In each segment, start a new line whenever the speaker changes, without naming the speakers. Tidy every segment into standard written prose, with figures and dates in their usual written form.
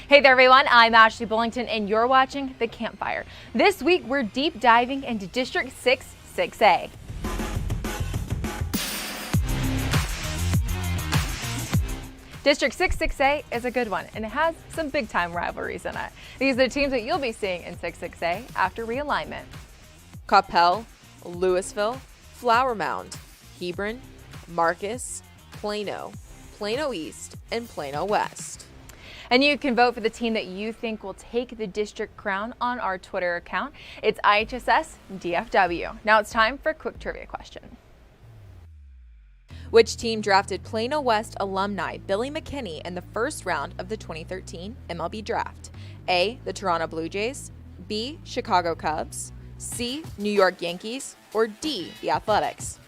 Hey there everyone, I'm Ashley Bullington and you're watching The Campfire. This week we're deep diving into District 6A. District 6A is a good one and it has some big time rivalries in it. These are the teams that you'll be seeing in 6A after realignment.
Coppell, Lewisville, Flower Mound, Hebron, Marcus, Plano, Plano East, and Plano West.
And you can vote for the team that you think will take the district crown on our Twitter account. It's IHSS DFW. Now it's time for a quick trivia question.
Which team drafted Plano West alumni Billy McKinney in the first round of the 2013 MLB Draft? A, the Toronto Blue Jays, B, Chicago Cubs, C, New York Yankees, or D, the Athletics?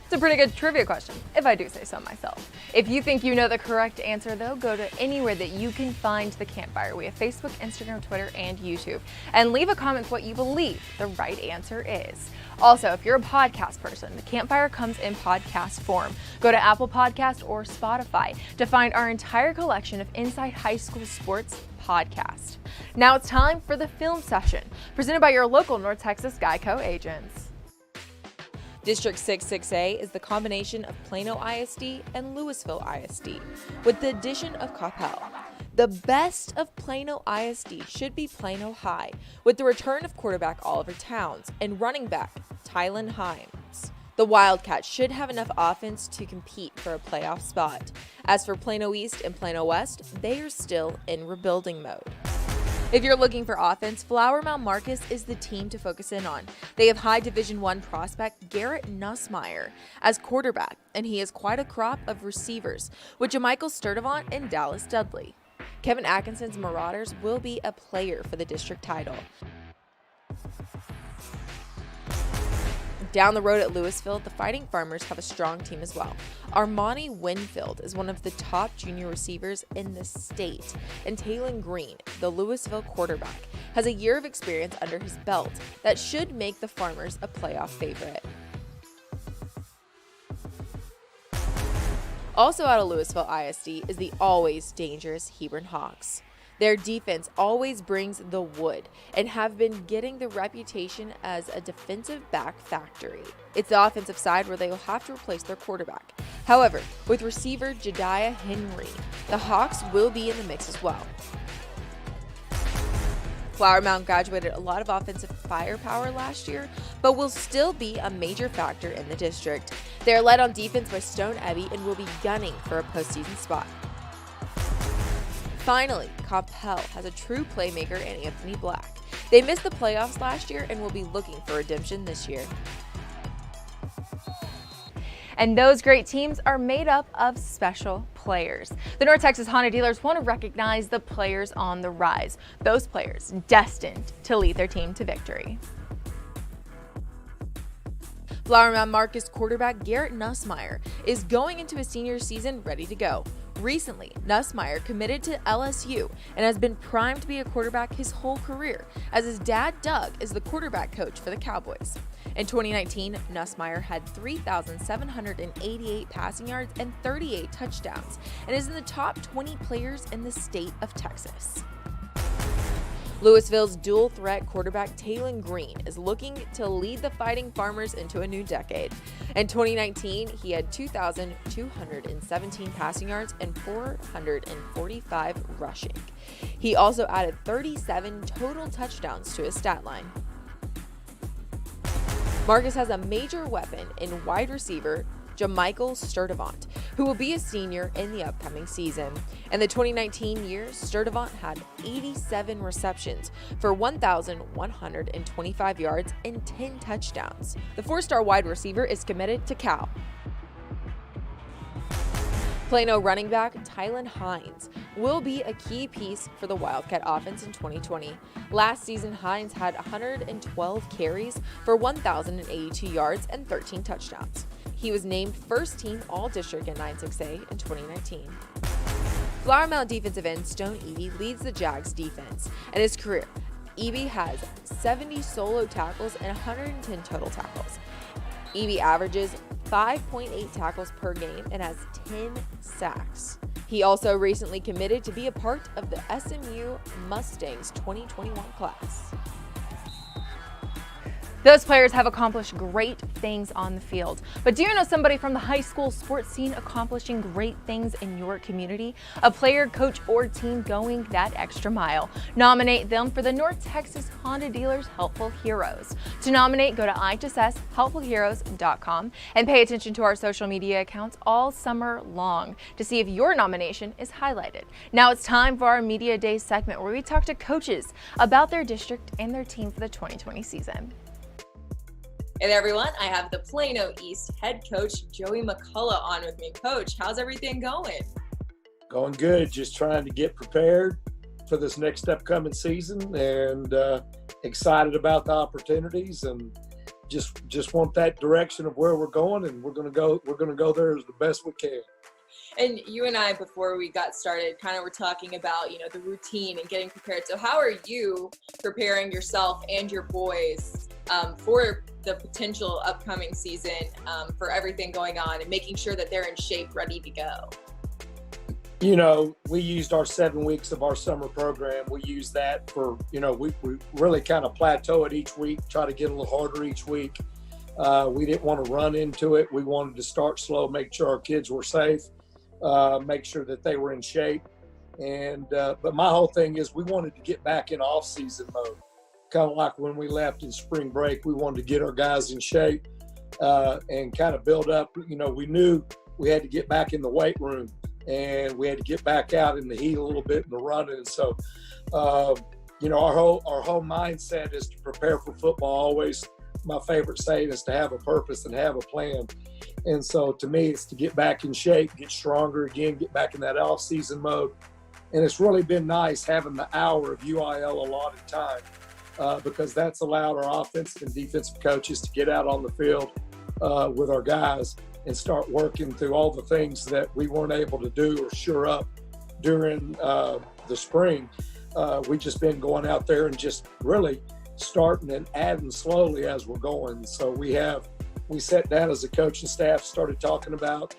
It's a pretty good trivia question, if I do say so myself. If you think you know the correct answer, though, go to anywhere that you can find The Campfire. We have Facebook, Instagram, Twitter, and YouTube. And leave a comment with what you believe the right answer is. Also, if you're a podcast person, The Campfire comes in podcast form. Go to Apple Podcast or Spotify to find our entire collection of Inside High School Sports podcasts. Now it's time for the film session, presented by your local North Texas Geico agents.
District 6A is the combination of Plano ISD and Lewisville ISD, with the addition of Coppell. The best of Plano ISD should be Plano High, with the return of quarterback Oliver Towns and running back Tylen Himes. The Wildcats should have enough offense to compete for a playoff spot. As for Plano East and Plano West, they are still in rebuilding mode. If you're looking for offense, Flower Mound Marcus is the team to focus in on. They have high Division I prospect Garrett Nussmeier as quarterback, and he has quite a crop of receivers, with Jamichael Sturdivant and Dallas Dudley. Kevin Atkinson's Marauders will be a player for the district title. Down the road at Lewisville, the Fighting Farmers have a strong team as well. Armani Winfield is one of the top junior receivers in the state, and Taylon Green, the Lewisville quarterback, has a year of experience under his belt that should make the Farmers a playoff favorite. Also out of Lewisville ISD is the always dangerous Hebron Hawks. Their defense always brings the wood and have been getting the reputation as a defensive back factory. It's the offensive side where they will have to replace their quarterback. However, with receiver Jediah Henry, the Hawks will be in the mix as well. Flower Mound graduated a lot of offensive firepower last year, but will still be a major factor in the district. They are led on defense by Stone Ebby and will be gunning for a postseason spot. Finally, Coppell has a true playmaker in Anthony Black. They missed the playoffs last year and will be looking for redemption this year.
And those great teams are made up of special players. The North Texas Honda dealers want to recognize the players on the rise, those players destined to lead their team to victory. Flower Mound Marcus quarterback Garrett Nussmeier is going into his senior season ready to go. Recently, Nussmeier committed to LSU and has been primed to be a quarterback his whole career, as his dad, Doug, is the quarterback coach for the Cowboys. In 2019, Nussmeier had 3,788 passing yards and 38 touchdowns, and is in the top 20 players in the state of Texas. Lewisville's dual-threat quarterback Taylon Green is looking to lead the Fighting Farmers into a new decade. In 2019, he had 2,217 passing yards and 445 rushing. He also added 37 total touchdowns to his stat line. Marcus has a major weapon in wide receiver Jamichael Sturdivant, who will be a senior in the upcoming season. In the 2019 year, Sturdivant had 87 receptions for 1,125 yards and 10 touchdowns. The four-star wide receiver is committed to Cal. Plano running back Tylen Himes will be a key piece for the Wildcat offense in 2020. Last season, Himes had 112 carries for 1,082 yards and 13 touchdowns. He was named first team All-District in 9-6A in 2019. Flower Mound defensive end Stone Ebby leads the Jags defense. In his career, Ebby has 70 solo tackles and 110 total tackles. Ebby averages
5.8 tackles per game and has 10 sacks. He also recently committed to be a part of the SMU Mustangs 2021 class.
Those players have accomplished great things on the field. But do you know somebody from the high school sports scene accomplishing great things in your community? A player, coach, or team going that extra mile? Nominate them for the North Texas Honda Dealers Helpful Heroes. To nominate, go to ihshelpfulheroes.com and pay attention to our social media accounts all summer long to see if your nomination is highlighted. Now it's time for our Media Day segment where we talk to coaches about their district and their team for the 2020 season.
Hey there, everyone. I have the Plano East head coach, Joey McCullough, on with me. Coach, how's everything going?
Going good. Just trying to get prepared for this next upcoming season and excited about the opportunities and just want that direction of where we're going, and we're going to go there as the best we can.
And you and I, before we got started, kind of were talking about, the routine and getting prepared. So how are you preparing yourself and your boys for the potential upcoming season, for everything going on and making sure that they're in shape, ready to go?
We used our 7 weeks of our summer program. We used that for, we really kind of plateau it each week, try to get a little harder each week. We didn't want to run into it. We wanted to start slow, make sure our kids were safe, make sure that they were in shape. But my whole thing is we wanted to get back in off-season mode. Kind of like when we left in spring break, we wanted to get our guys in shape and kind of build up. We knew we had to get back in the weight room and we had to get back out in the heat a little bit in the running. And so, our whole mindset is to prepare for football. Always my favorite saying is to have a purpose and have a plan. And so to me, it's to get back in shape, get stronger again, get back in that off-season mode. And it's really been nice having the hour of UIL allotted time. Because that's allowed our offensive and defensive coaches to get out on the field with our guys and start working through all the things that we weren't able to do or shore up during the spring. We've just been going out there and just really starting and adding slowly as we're going. So we sat down as a coaching staff, started talking about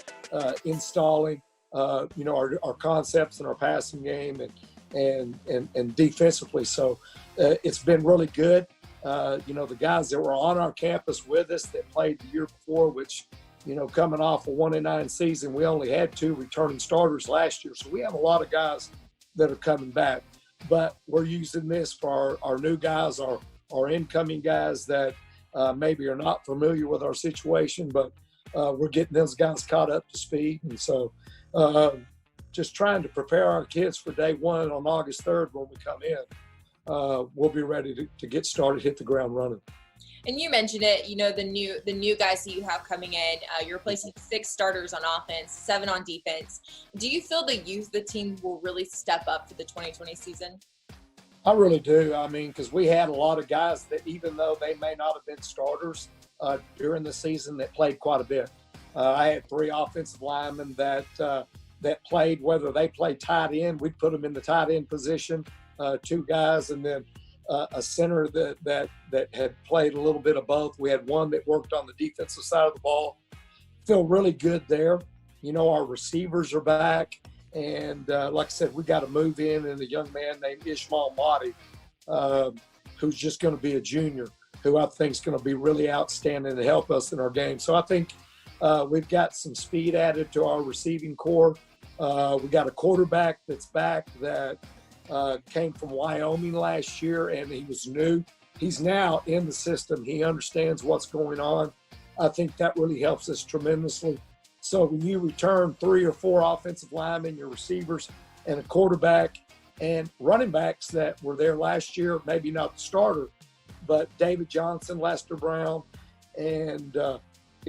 installing, our concepts in our passing game and defensively. So it's been really good. The guys that were on our campus with us that played the year before, which, coming off a 1-9 season, we only had 2 returning starters last year. So we have a lot of guys that are coming back, but we're using this for our new guys, our incoming guys that maybe are not familiar with our situation, but we're getting those guys caught up to speed. And so just trying to prepare our kids for day one on August 3rd when we come in. We'll be ready to get started, hit the ground running.
And you mentioned it, the new guys that you have coming in, you're replacing 6 starters on offense, 7 on defense. Do you feel the youth, the team will really step up for the 2020 season?
I really do. Because we had a lot of guys that, even though they may not have been starters during the season, that played quite a bit. I had 3 offensive linemen that played, whether they played tight end, we'd put them in the tight end position, 2 guys, and then a center that had played a little bit of both. We had one that worked on the defensive side of the ball. Feel really good there. Our receivers are back. And like I said, we got to move in and a young man named Ishmael Mahdi, who's just going to be a junior, who I think is going to be really outstanding to help us in our game. So I think we've got some speed added to our receiving core. We got a quarterback that's back that came from Wyoming last year, and he was new. He's now in the system. He understands what's going on. I think that really helps us tremendously. So when you return 3 or 4 offensive linemen, your receivers, and a quarterback and running backs that were there last year, maybe not the starter, but David Johnson, Lester Brown, and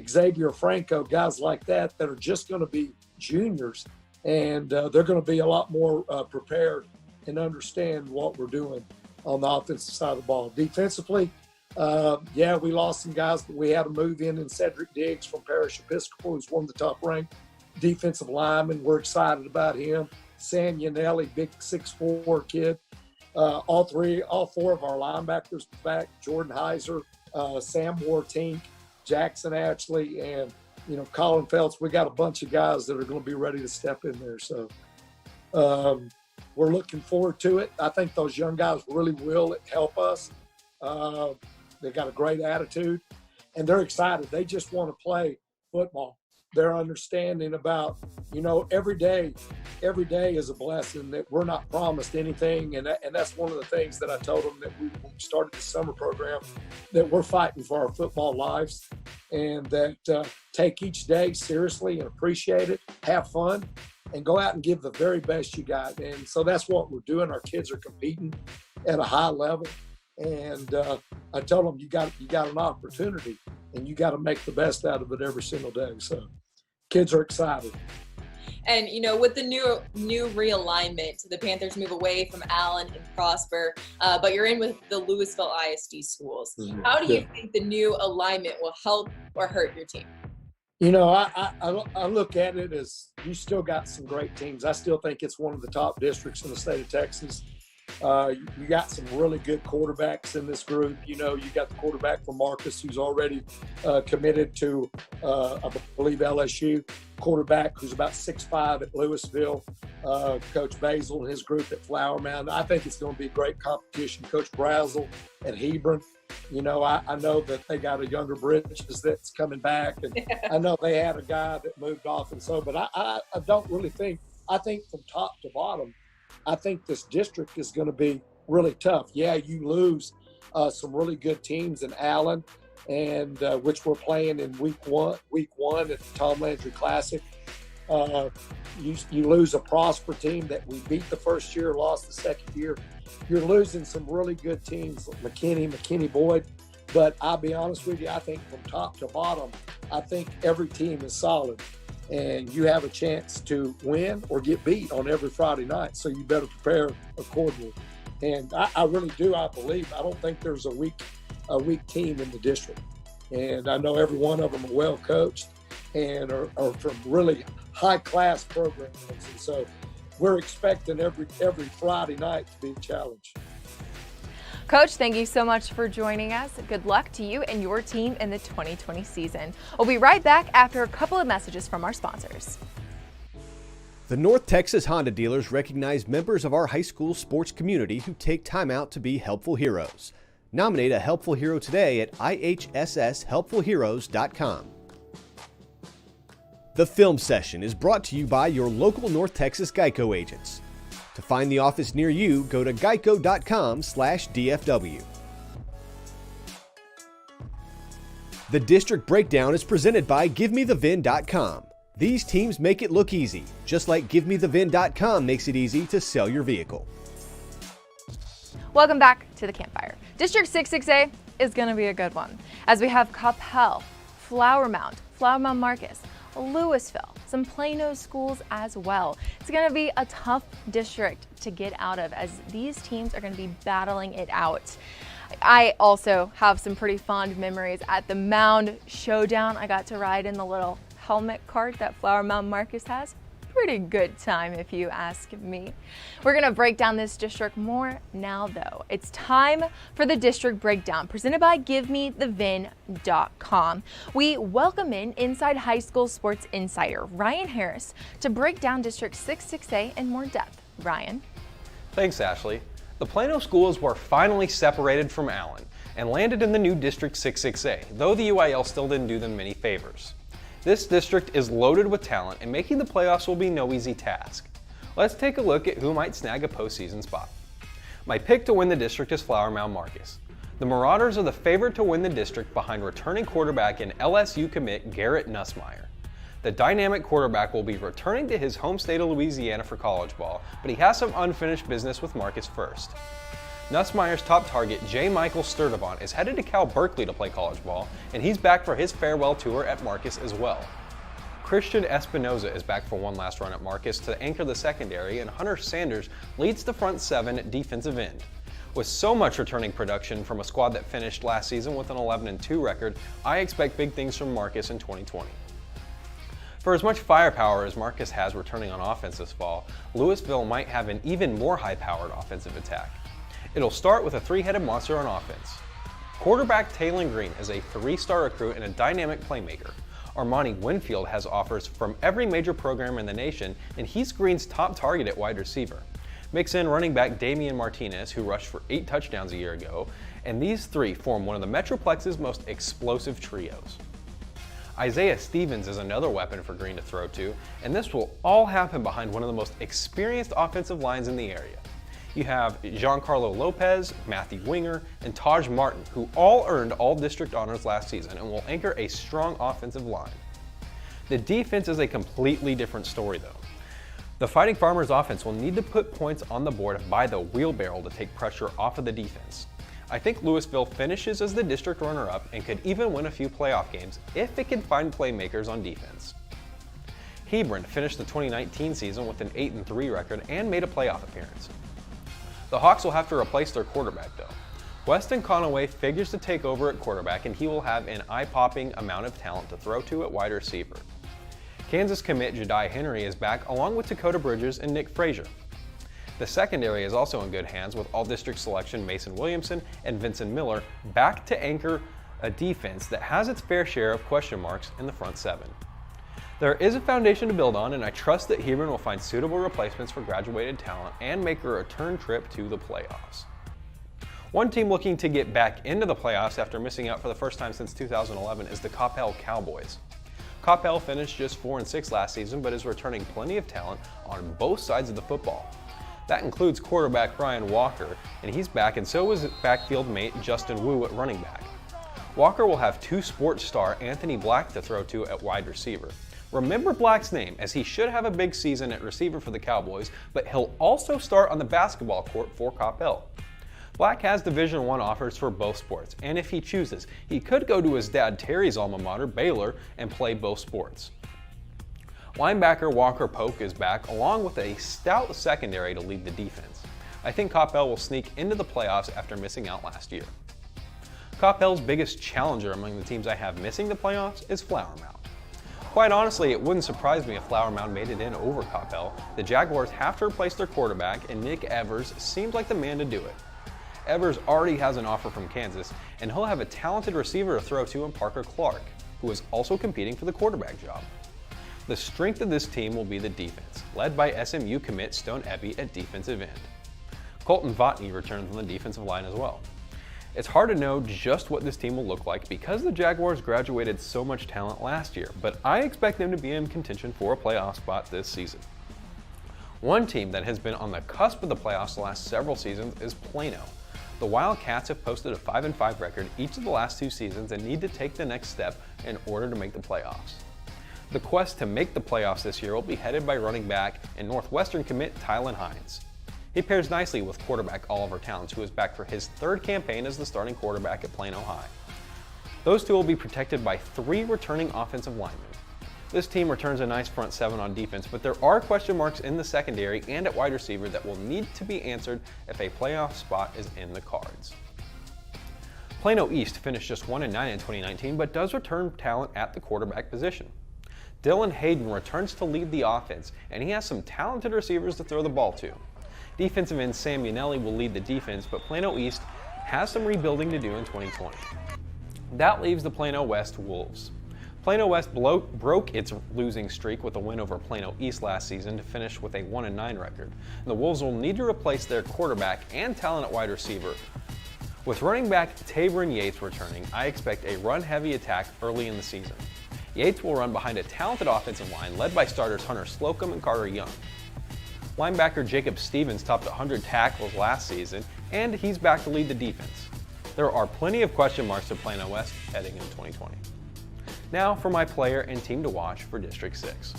Xavier Franco, guys like that are just going to be juniors, and they're going to be a lot more prepared and understand what we're doing on the offensive side of the ball. Defensively, we lost some guys, but we had to move in Cedric Diggs from Parish Episcopal, who's one of the top-ranked defensive linemen. We're excited about him. Sam Yanelli, big 6'4" kid. All 4 of our linebackers back: Jordan Heiser, Sam Wartink, Jackson Ashley, and Colin Felts, we got a bunch of guys that are going to be ready to step in there. So we're looking forward to it. I think those young guys really will help us. They got a great attitude, and they're excited. They just want to play football. They're understanding about, every day is a blessing, that we're not promised anything. And that's one of the things that I told them that we started the summer program, that we're fighting for our football lives, and that take each day seriously and appreciate it, have fun, and go out and give the very best you got. And so that's what we're doing. Our kids are competing at a high level. And I told them, you got an opportunity, and you got to make the best out of it every single day. So kids are excited.
And, with the new realignment, the Panthers move away from Allen and Prosper, but you're in with the Lewisville ISD schools. How do you think the new alignment will help or hurt your team?
I look at it as, you still got some great teams. I still think it's one of the top districts in the state of Texas. You got some really good quarterbacks in this group. You got the quarterback from Marcus, who's already committed to, I believe, LSU. Quarterback who's about 6'5" at Lewisville. Coach Basil and his group at Flower Mound. I think it's going to be a great competition. Coach Brazel at Hebron. I know that they got a younger Bridges that's coming back, and I know they had a guy that moved off, and so. But I don't really think. I think from top to bottom, I think this district is going to be really tough. Yeah, you lose some really good teams in Allen, and which we're playing in week one at the Tom Landry Classic. You lose a Prosper team that we beat the first year, lost the second year. You're losing some really good teams, McKinney Boyd. But I'll be honest with you, I think from top to bottom, I think every team is solid. And you have a chance to win or get beat on every Friday night. So you better prepare accordingly. And I really do. I believe. I don't think there's a weak team in the district. And I know every one of them are well coached and are from really high class programs. And so we're expecting every Friday night to be a challenge.
Coach, thank you so much for joining us. Good luck to you and your team in the 2020 season. We'll be right back after a couple of messages from our sponsors.
The North Texas Honda dealers recognize members of our high school sports community who take time out to be helpful heroes. Nominate a helpful hero today at ihsshelpfulheroes.com. The film session is brought to you by your local North Texas Geico agents. To find the office near you, go to geico.com/DFW. The District Breakdown is presented by GiveMeTheVin.com. These teams make it look easy, just like GiveMeTheVin.com makes it easy to sell your vehicle.
Welcome back to the Campfire. District 66A is going to be a good one, as we have Coppell, Flower Mound Marcus, Lewisville, some Plano schools as well. It's going to be a tough district to get out of, as these teams are going to be battling it out. I also have some pretty fond memories at the Mound Showdown. I got to ride in the little helmet cart that Flower Mound Marcus has. Pretty good time if you ask me. We're going to break down this district more now though. It's time for the District Breakdown, presented by GiveMeTheVin.com. We welcome in Inside High School Sports Insider Ryan Harris to break down District 66A in more depth. Ryan.
Thanks, Ashley. The Plano schools were finally separated from Allen and landed in the new District 66A, though the UIL still didn't do them many favors. This district is loaded with talent, and making the playoffs will be no easy task. Let's take a look at who might snag a postseason spot. My pick to win the district is Flower Mound Marcus. The Marauders are the favorite to win the district behind returning quarterback and LSU commit Garrett Nussmeier. The dynamic quarterback will be returning to his home state of Louisiana for college ball, but he has some unfinished business with Marcus first. Nussmeier's top target, J. Michael Sturdivant, is headed to Cal Berkeley to play college ball, and he's back for his farewell tour at Marcus as well. Christian Espinoza is back for one last run at Marcus to anchor the secondary, and Hunter Sanders leads the front seven at defensive end. With so much returning production from a squad that finished last season with an 11-2 record, I expect big things from Marcus in 2020. For as much firepower as Marcus has returning on offense this fall, Lewisville might have an even more high-powered offensive attack. It'll start with a three-headed monster on offense. Quarterback Taylon Green is a 3-star recruit and a dynamic playmaker. Armani Winfield has offers from every major program in the nation, and he's Green's top target at wide receiver. Mix in running back Damian Martinez, who rushed for 8 touchdowns a year ago, and these three form one of the Metroplex's most explosive trios. Isaiah Stevens is another weapon for Green to throw to, and this will all happen behind one of the most experienced offensive lines in the area. You have Giancarlo Lopez, Matthew Winger, and Taj Martin, who all earned all-district honors last season and will anchor a strong offensive line. The defense is a completely different story, though. The Fighting Farmers offense will need to put points on the board by the wheelbarrow to take pressure off of the defense. I think Lewisville finishes as the district runner-up and could even win a few playoff games if it can find playmakers on defense. Hebron finished the 2019 season with an 8-3 record and made a playoff appearance. The Hawks will have to replace their quarterback, though. Weston Conaway figures to take over at quarterback, and he will have an eye-popping amount of talent to throw to at wide receiver. Kansas commit Jediah Henry is back, along with Dakota Bridges and Nick Frazier. The secondary is also in good hands with all-district selection Mason Williamson and Vincent Miller back to anchor a defense that has its fair share of question marks in the front seven. There is a foundation to build on, and I trust that Hebron will find suitable replacements for graduated talent and make a return trip to the playoffs. One team looking to get back into the playoffs after missing out for the first time since 2011 is the Coppell Cowboys. Coppell finished just 4-6 last season, but is returning plenty of talent on both sides of the football. That includes quarterback Brian Walker, and he's back, and so is backfield mate Justin Wu at running back. Walker will have 2 sports star Anthony Black to throw to at wide receiver. Remember Black's name, as he should have a big season at receiver for the Cowboys, but he'll also start on the basketball court for Coppell. Black has Division I offers for both sports, and if he chooses, he could go to his dad Terry's alma mater, Baylor, and play both sports. Linebacker Walker Polk is back, along with a stout secondary to lead the defense. I think Coppell will sneak into the playoffs after missing out last year. Coppell's biggest challenger among the teams I have missing the playoffs is Flower Mound. Quite honestly, it wouldn't surprise me if Flower Mound made it in over Coppell. The Jaguars have to replace their quarterback, and Nick Evers seems like the man to do it. Evers already has an offer from Kansas, and he'll have a talented receiver to throw to in Parker Clark, who is also competing for the quarterback job. The strength of this team will be the defense, led by SMU commit Stone Eppy at defensive end. Colton Votney returns on the defensive line as well. It's hard to know just what this team will look like because the Jaguars graduated so much talent last year, but I expect them to be in contention for a playoff spot this season. One team that has been on the cusp of the playoffs the last several seasons is Plano. The Wildcats have posted a 5-5 record each of the last 2 seasons and need to take the next step in order to make the playoffs. The quest to make the playoffs this year will be headed by running back and Northwestern commit Tylen Hines. He pairs nicely with quarterback Oliver Towns, who is back for his 3rd campaign as the starting quarterback at Plano High. Those two will be protected by 3 returning offensive linemen. This team returns a nice front 7 on defense, but there are question marks in the secondary and at wide receiver that will need to be answered if a playoff spot is in the cards. Plano East finished just 1-9 in 2019, but does return talent at the quarterback position. Dylan Hayden returns to lead the offense, and he has some talented receivers to throw the ball to. Defensive end Sam Yanelli will lead the defense, but Plano East has some rebuilding to do in 2020. That leaves the Plano West Wolves. Plano West broke its losing streak with a win over Plano East last season to finish with a 1-9 record. The Wolves will need to replace their quarterback and talent at wide receiver. With running back Taverin Yates returning, I expect a run-heavy attack early in the season. Yates will run behind a talented offensive line led by starters Hunter Slocum and Carter Young. Linebacker Jacob Stevens topped 100 tackles last season, and he's back to lead the defense. There are plenty of question marks to Plano West heading into 2020. Now for my player and team to watch for District 6.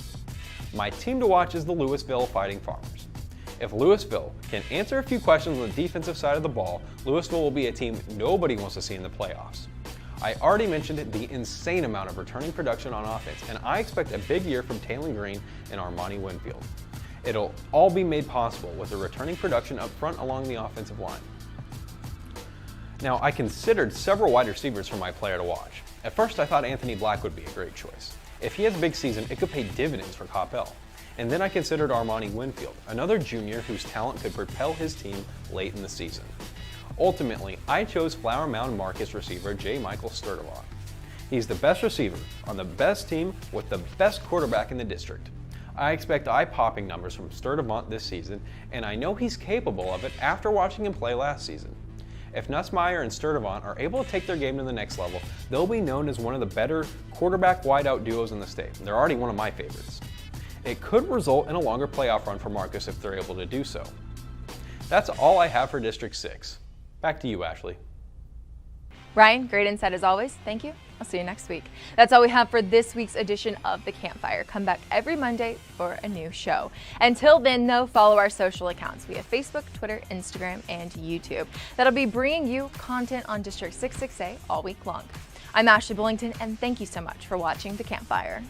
My team to watch is the Lewisville Fighting Farmers. If Lewisville can answer a few questions on the defensive side of the ball, Lewisville will be a team nobody wants to see in the playoffs. I already mentioned the insane amount of returning production on offense, and I expect a big year from Taylor Green and Armani Winfield. It'll all be made possible with the returning production up front along the offensive line. Now, I considered several wide receivers for my player to watch. At first, I thought Anthony Black would be a great choice. If he has a big season, it could pay dividends for Coppell. And then I considered Armani Winfield, another junior whose talent could propel his team late in the season. Ultimately, I chose Flower Mound Marcus receiver J. Michael Sturdivant. He's the best receiver on the best team with the best quarterback in the district. I expect eye-popping numbers from Sturdivant this season, and I know he's capable of it after watching him play last season. If Nussmeier and Sturdivant are able to take their game to the next level, they'll be known as one of the better quarterback-wideout duos in the state. They're already one of my favorites. It could result in a longer playoff run for Marcus if they're able to do so. That's all I have for District 6. Back to you, Ashley.
Ryan, great insight as always. Thank you. I'll see you next week. That's all we have for this week's edition of The Campfire. Come back every Monday for a new show. Until then, though, follow our social accounts. We have Facebook, Twitter, Instagram, and YouTube. That'll be bringing you content on District 66A all week long. I'm Ashley Bullington, and thank you so much for watching The Campfire.